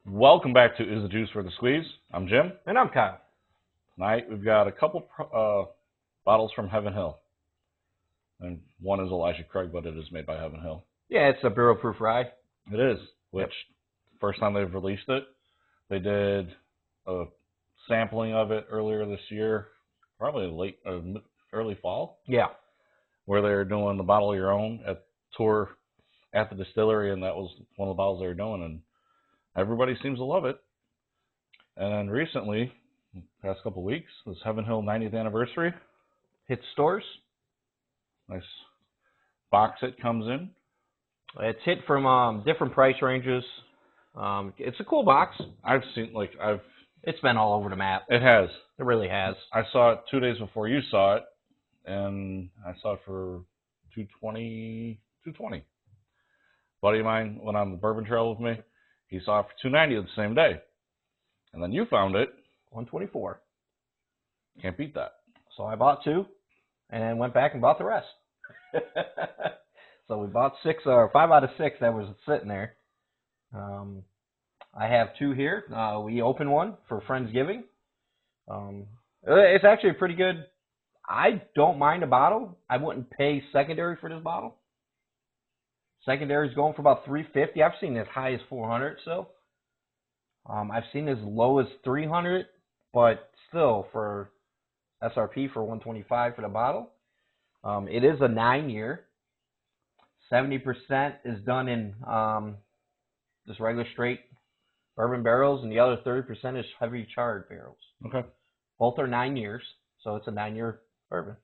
Welcome back to Is the Juice Worth the Squeeze? I'm Jim. And I'm Kyle. Tonight we've got a couple bottles from Heaven Hill. And one is Elijah Craig, but it is made by Heaven Hill. Yeah, it's a barrel proof rye. It is, which first time they've released it, they did a sampling of it earlier this year, probably early fall. Yeah. Where they were doing the bottle of your own at tour at the distillery, and that was one of the bottles they were doing, and everybody seems to love it. And then recently, past couple of weeks, was Heaven Hill 90th anniversary. Hit stores. Nice box it comes in. It's hit from different price ranges. It's a cool box. It's been all over the map. It has. It really has. I saw it 2 days before you saw it, and I saw it for $220. Buddy of mine went on the bourbon trail with me. He saw it for $290 the same day. And then you found it. $124. Can't beat that. So I bought two and went back and bought the rest. So we bought 5 out of 6 that was sitting there. I have 2 here. We opened one for Friendsgiving. It's actually pretty good. I don't mind a bottle. I wouldn't pay secondary for this bottle. Secondary is going for about $350. I've seen as high as $400 still. I've seen as low as $300, but still for SRP for $125 for the bottle. It is a 9-year. 70% is done in just regular straight bourbon barrels, and the other 30% is heavy charred barrels. Okay. Both are 9 years, so it's a 9-year bourbon.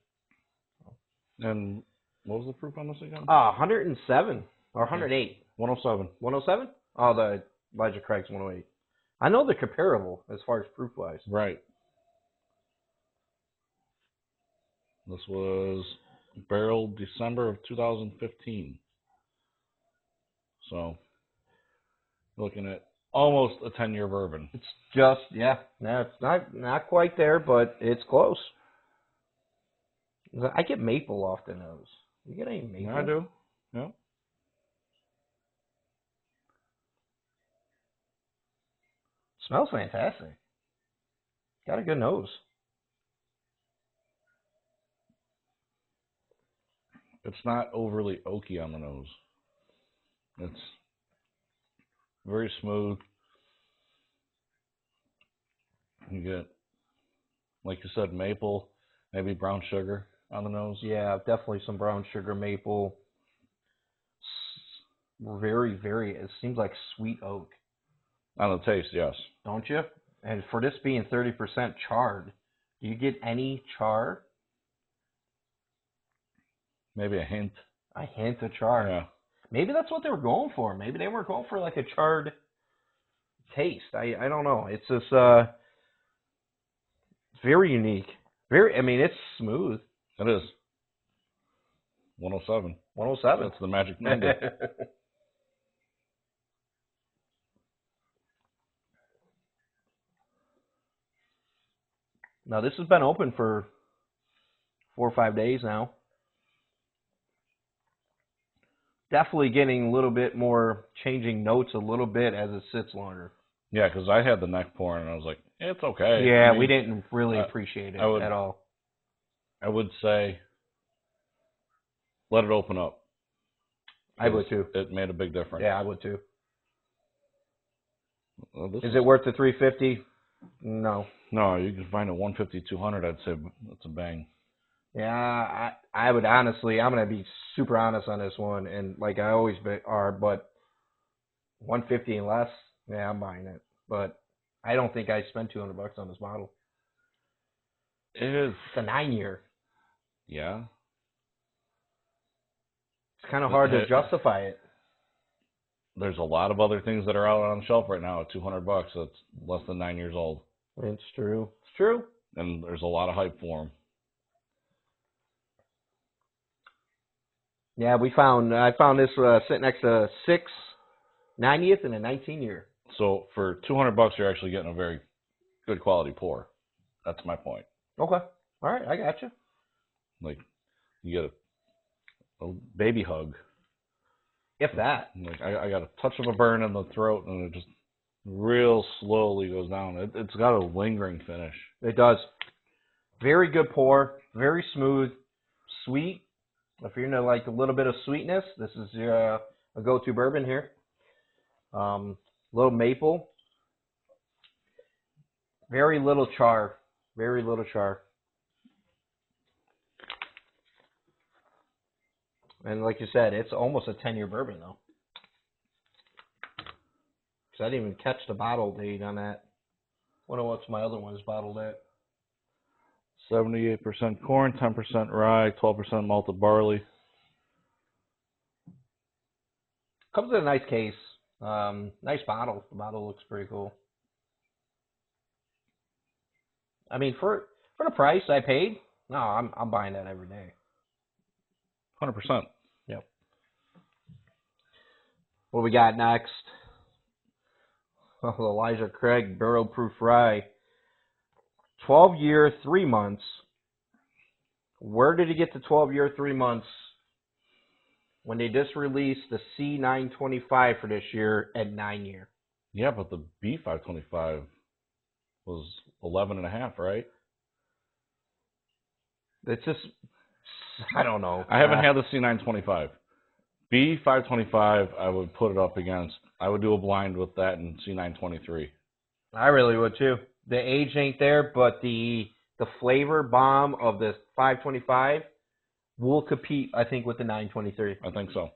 And what was the proof on this again? 107 or 108. 107. 107? Oh, the Elijah Craig's 108. I know they're comparable as far as proof-wise. Right. This was barreled December of 2015. So, looking at almost a 10-year bourbon. It's just, yeah. No, it's not quite there, but it's close. I get maple off the nose. You get any maple? Yeah, I do. Yeah. Smells fantastic. Got a good nose. It's not overly oaky on the nose. It's very smooth. You get, like you said, maple, maybe brown sugar on the nose. Yeah, definitely some brown sugar, maple. Very, very, it seems like sweet oak. On the taste, yes. Don't you? And for this being 30% charred, do you get any char? Maybe a hint. A hint of char. Yeah. Maybe that's what they were going for. Maybe they weren't going for like a charred taste. I don't know. It's just very unique. It's smooth. It is. 107. 107. That's the magic number. Now, this has been open for 4 or 5 days now. Definitely getting a little bit more, changing notes a little bit as it sits longer. Yeah, because I had the neck pouring, and I was like, it's okay. Yeah, I mean, we didn't really appreciate it at all. I would say let it open up. I would too. It made a big difference. Yeah, I would too. Well, is it worth the $350? No. No, you can find it $150, $200. I'd say that's a bang. Yeah, I would honestly, I'm going to be super honest on this one, and like I always are, but $150 and less, yeah, I'm buying it. But I don't think I spent $200 on this bottle. It is. It's a 9-year. Yeah. It's kind of hard to justify it. There's a lot of other things that are out on the shelf right now at $200 that's less than 9 years old. It's true. It's true. And there's a lot of hype for them. Yeah, I found this sitting next to 6 90th and a 19-year. So for $200, you're actually getting a very good quality pour. That's my point. Okay. All right, I got you. Like, you get a baby hug. If that. Like I got a touch of a burn in the throat, and it just real slowly goes down. It's got a lingering finish. It does. Very good pour. Very smooth. Sweet. If you're into like a little bit of sweetness, this is your a go-to bourbon here. Little maple. Very little char. Very little char. And like you said, it's almost a 10-year bourbon though. Because I didn't even catch the bottle date on that. Wonder what's my other one's bottled at. 78% corn, 10% rye, 12% malted barley. Comes in a nice case. Nice bottle. The bottle looks pretty cool. I mean, for the price I paid, no, I'm buying that every day. 100%. Yep. What we got next? Oh, Elijah Craig Barrel Proof Rye. 12-year, 3 months. Where did he get the 12-year, 3 months? When they just released the C925 for this year at 9-year. Yeah, but the B525 was 11.5, right? It's just, I don't know. I haven't had the C925. B525, I would put it up against. I would do a blind with that and C923. I really would too. The age ain't there, but the flavor bomb of the 525 will compete, I think, with the 923. I think so.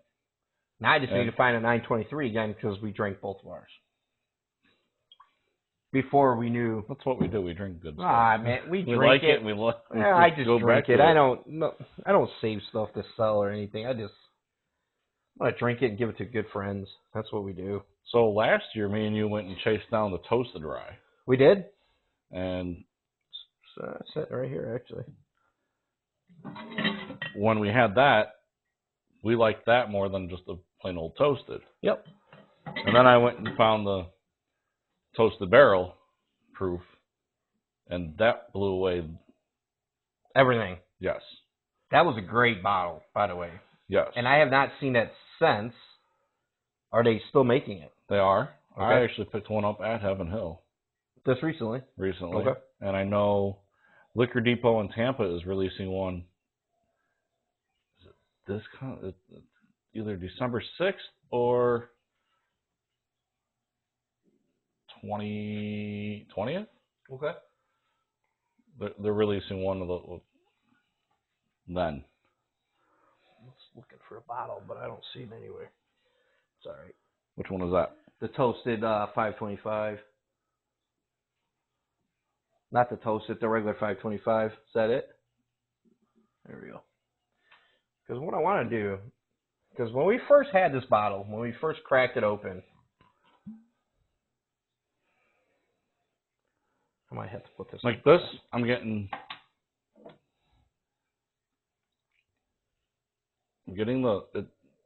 Now I just need to find a 923 again because we drank both of ours. Before we knew. That's what we do. We drink good stuff. Ah, man, we drink like it. We I just go drink back it. to I don't save stuff to sell or anything. I want to drink it and give it to good friends. That's what we do. So last year, me and you went and chased down the toasted rye. We did. And It's sitting right here, actually. When we had that, we liked that more than just the plain old toasted. Yep. And then I went and found the toasted barrel proof, and that blew away everything. Yes. That was a great bottle, by the way. Yes. And I have not seen it since. Are they still making it? They are. Okay. I actually picked one up at Heaven Hill. Just recently? Recently. Okay. And I know Liquor Depot in Tampa is releasing one. Is it this either December 6th or 20th? Okay. They're releasing one of the then. I was looking for a bottle, but I don't see it anywhere. It's all right. Which one is that? The toasted 525. Not the toasted, the regular 525. Is that it? There we go. Because what I want to do, because when we first had this bottle, when we first cracked it open, I might have to put this like this. I'm getting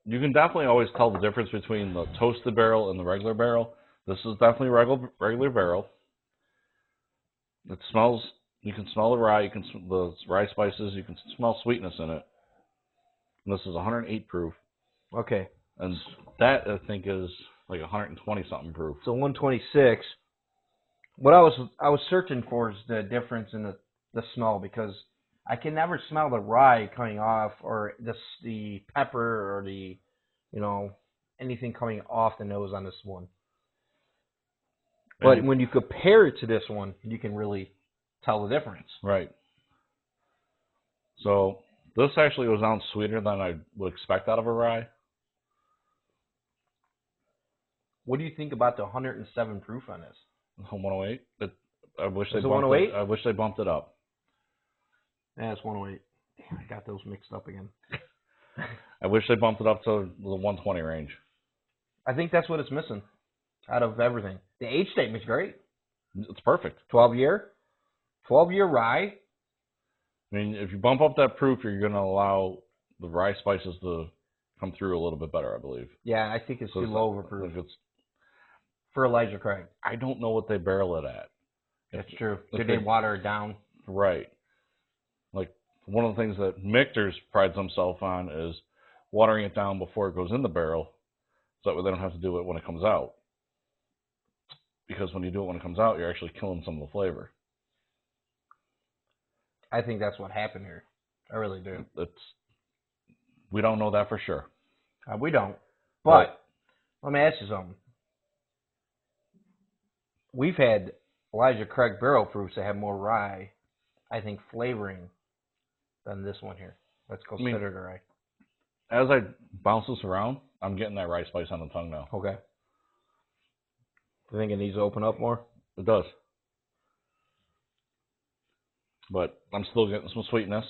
you can definitely always tell the difference between the toasted barrel and the regular barrel. This is definitely regular barrel. It smells. You can smell the rye. You can the rye spices. You can smell sweetness in it. And this is 108 proof. Okay. And that I think is like 120 something proof. So 126. What I was searching for is the difference in the smell, because I can never smell the rye coming off, or the pepper, or the anything coming off the nose on this one. But when you compare it to this one, you can really tell the difference. Right. So this actually goes down sweeter than I would expect out of a rye. What do you think about the 107 proof on this? 108. I wish they bumped 108? I wish they bumped it up. Yeah, it's 108. Damn, I got those mixed up again. I wish they bumped it up to the 120 range. I think that's what it's missing out of everything. The age statement's great. It's perfect. 12-year rye. I mean, if you bump up that proof, you're going to allow the rye spices to come through a little bit better, I believe. Yeah, I think it's too low of a proof. For Elijah Craig. I don't know what they barrel it at. That's true. Did they water it down? Right. Like, one of the things that Michter's prides himself on is watering it down before it goes in the barrel, so that way they don't have to do it when it comes out. because when you do it when it comes out, you're actually killing some of the flavor. I think that's what happened here. I really do. We don't know that for sure. We don't. But let me ask you something. We've had Elijah Craig barrel proofs that have more rye, I think, flavoring than this one here. Let's go consider it rye. As I bounce this around, I'm getting that rye spice on the tongue now. Okay. Do you think it needs to open up more? It does. But I'm still getting some sweetness,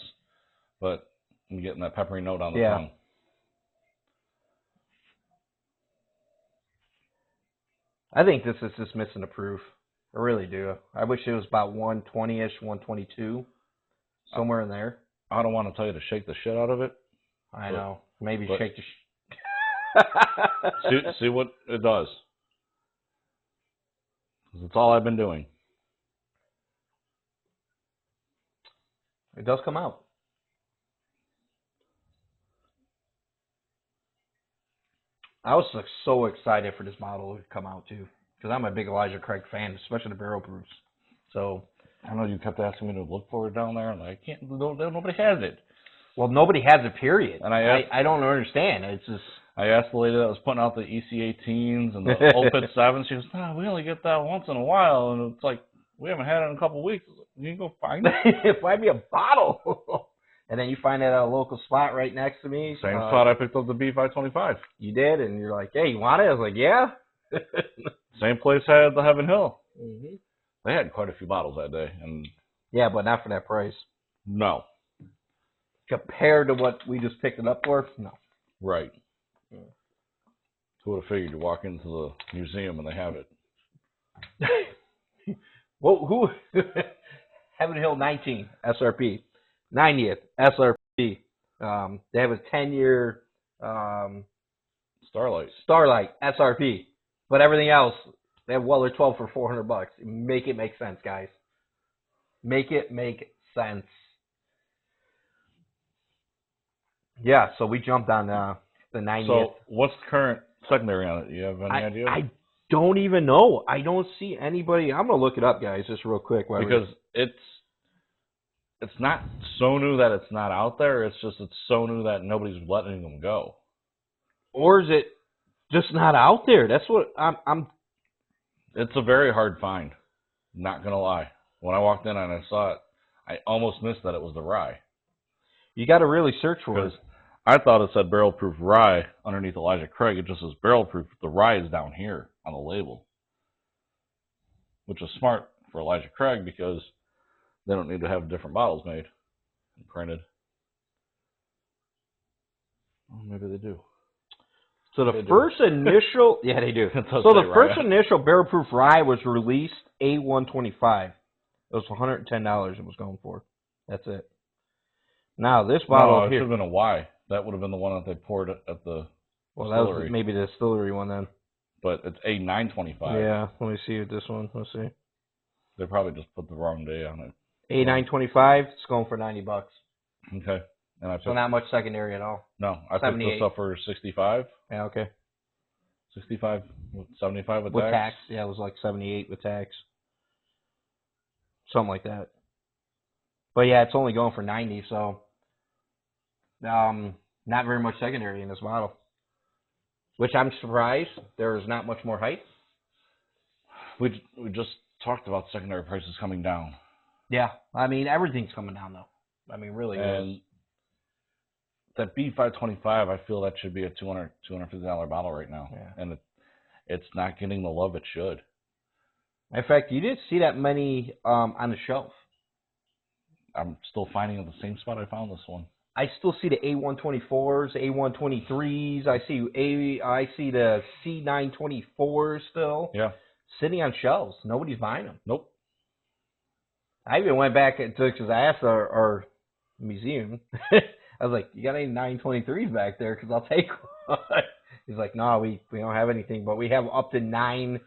but I'm getting that peppery note on the tongue. I think this is just missing the proof. I really do. I wish it was about 120-ish, 122, somewhere in there. I don't want to tell you to shake the shit out of it. I know. Maybe shake the see what it does. That's all I've been doing. It does come out. I was so excited for this bottle to come out too, because I'm a big Elijah Craig fan, especially the barrel proofs. So I know you kept asking me to look for it down there, and I can't. Nobody has it. Well, nobody has it, period. And I don't understand. It's just. I asked the lady that was putting out the EC18s and the Old Pit 7s. She goes, "No, we only get that once in a while," and it's like we haven't had it in a couple of weeks. You can go find it. Find me a bottle. And then you find it at a local spot right next to me. Same spot I picked up the B525. You did, and you're like, "Hey, you want it?" I was like, "Yeah." Same place had the Heaven Hill. Mm-hmm. They had quite a few bottles that day, and yeah, but not for that price. No. Compared to what we just picked it up for, no. Right. Yeah. Who would have figured you walk into the museum and they have it? Well, who? Heaven Hill 19 SRP, 90th SRP. They have a 10-year Starlight SRP, but everything else they have Weller 12 for $400. Make it make sense, guys. Make it make sense. Yeah, so we jumped on the 90th. So what's the current secondary on it? You have any idea? I don't even know. I don't see anybody. I'm gonna look it up, guys, just real quick. Because it's not so new that it's not out there. It's just it's so new that nobody's letting them go. Or is it just not out there? That's what I'm. It's a very hard find. Not gonna lie. When I walked in and I saw it, I almost missed that it was the rye. You got to really search for it. I thought it said barrel proof rye underneath Elijah Craig. It just says barrel proof. The rye is down here on the label, which is smart for Elijah Craig because they don't need to have different bottles made and printed. Oh, maybe they do. So the first initial, yeah, they do. So the first initial barrel proof rye was released A125. It was $110. It was going for. That's it. Now this bottle it here should have been a Y. That would have been the one that they poured at the distillery. Well, that was maybe the distillery one then. But it's A925. Yeah, let me see this one. Let's see. They probably just put the wrong day on it. A925. It's going for $90. Okay. And so not much secondary at all. No, I picked this up for 65. Yeah, okay. 65, 75 with tax. Yeah, it was like 78 with tax. Something like that. But yeah, it's only going for 90, so not very much secondary in this bottle. Which I'm surprised there's not much more height. We just talked about secondary prices coming down. Yeah, I mean everything's coming down though. I mean really. And that B525, I feel that should be a $250 bottle right now. Yeah. And it's not getting the love it should. In fact, you didn't see that many on the shelf. I'm still finding it the same spot I found this one. I still see the A124s, A123s. I see the C924s still. Yeah. Sitting on shelves. Nobody's buying them. Nope. I even went back because I asked our museum. I was like, "You got any 923s back there? Because I'll take one." He's like, "No, we don't have anything, but we have up to 9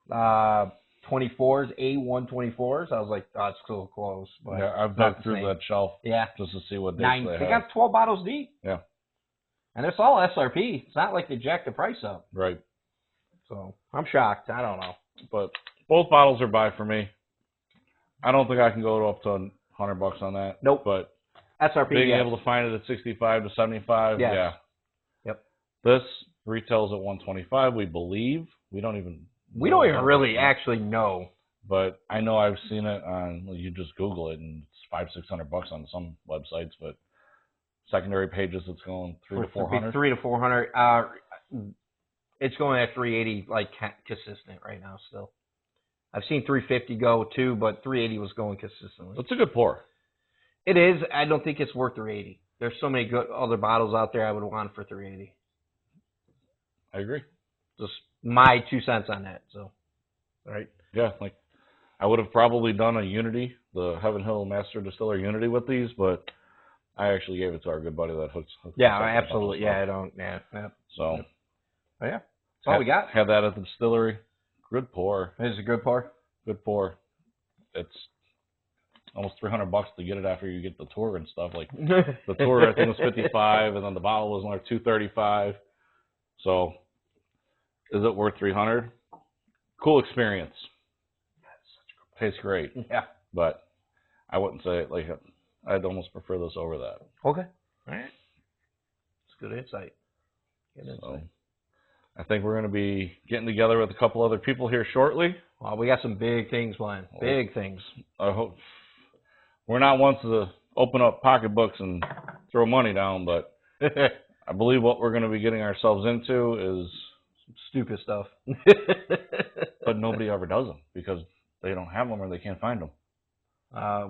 24s, A124s." I was like, "Oh, it's still close." But yeah, I've dug through that shelf. Yeah. Just to see what they have. They got 12 bottles deep. Yeah. And it's all SRP. It's not like they jacked the price up. Right. So I'm shocked. I don't know. But Both bottles are buy for me. I don't think I can go up to $100 on that. Nope. But SRP, being yes. able to find it at 65 to 75, Yes. yeah. Yep. This retails at 125, we believe. We don't even really actually know. But I know I've seen it on, well, you just Google it and it's $500-600 on some websites, but secondary pages it's going $300 to $400. $300 to $400. It's going at $380 like consistent right now still. I've seen $350 go too, but $380 was going consistently. It's a good pour. It is. I don't think it's worth $380. There's so many good other bottles out there I would want for $380. I agree. Just my 2 cents on that. So, all right. Yeah, like I would have probably done a Unity, the Heaven Hill Master Distiller Unity with these, but I actually gave it to our good buddy that hooks Yeah, us up with absolutely. a bunch of Yeah, I stuff. don't. Yeah. Yeah. So, Oh, yeah. That's all we got. Had that at the distillery. Good pour. This is a good pour. Good pour. It's almost $300 to get it after you get the tour and stuff. Like the tour, I think was $55, and then the bottle was like $235. So, is it worth $300? Cool experience. Tastes great. Yeah. But I wouldn't say it like I'd almost prefer this over that. Okay. All right. It's good insight. So, I think we're going to be getting together with a couple other people here shortly. Well, we got some big things planned. Big things. I hope we're not ones to open up pocketbooks and throw money down, but I believe what we're going to be getting ourselves into is stupid stuff. But nobody ever does them because they don't have them or they can't find them.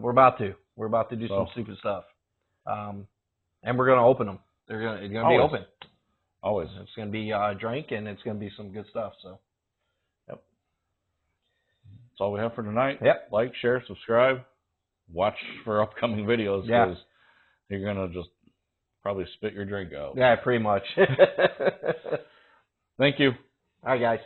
We're about to. We're about to do some stupid stuff, and we're going to open them. It's going to be open. Always. It's going to be drink, and it's going to be some good stuff. So, yep. That's all we have for tonight. Yep. Like, share, subscribe, watch for upcoming videos because you're going to just probably spit your drink out. Yeah, pretty much. Thank you. All right, guys.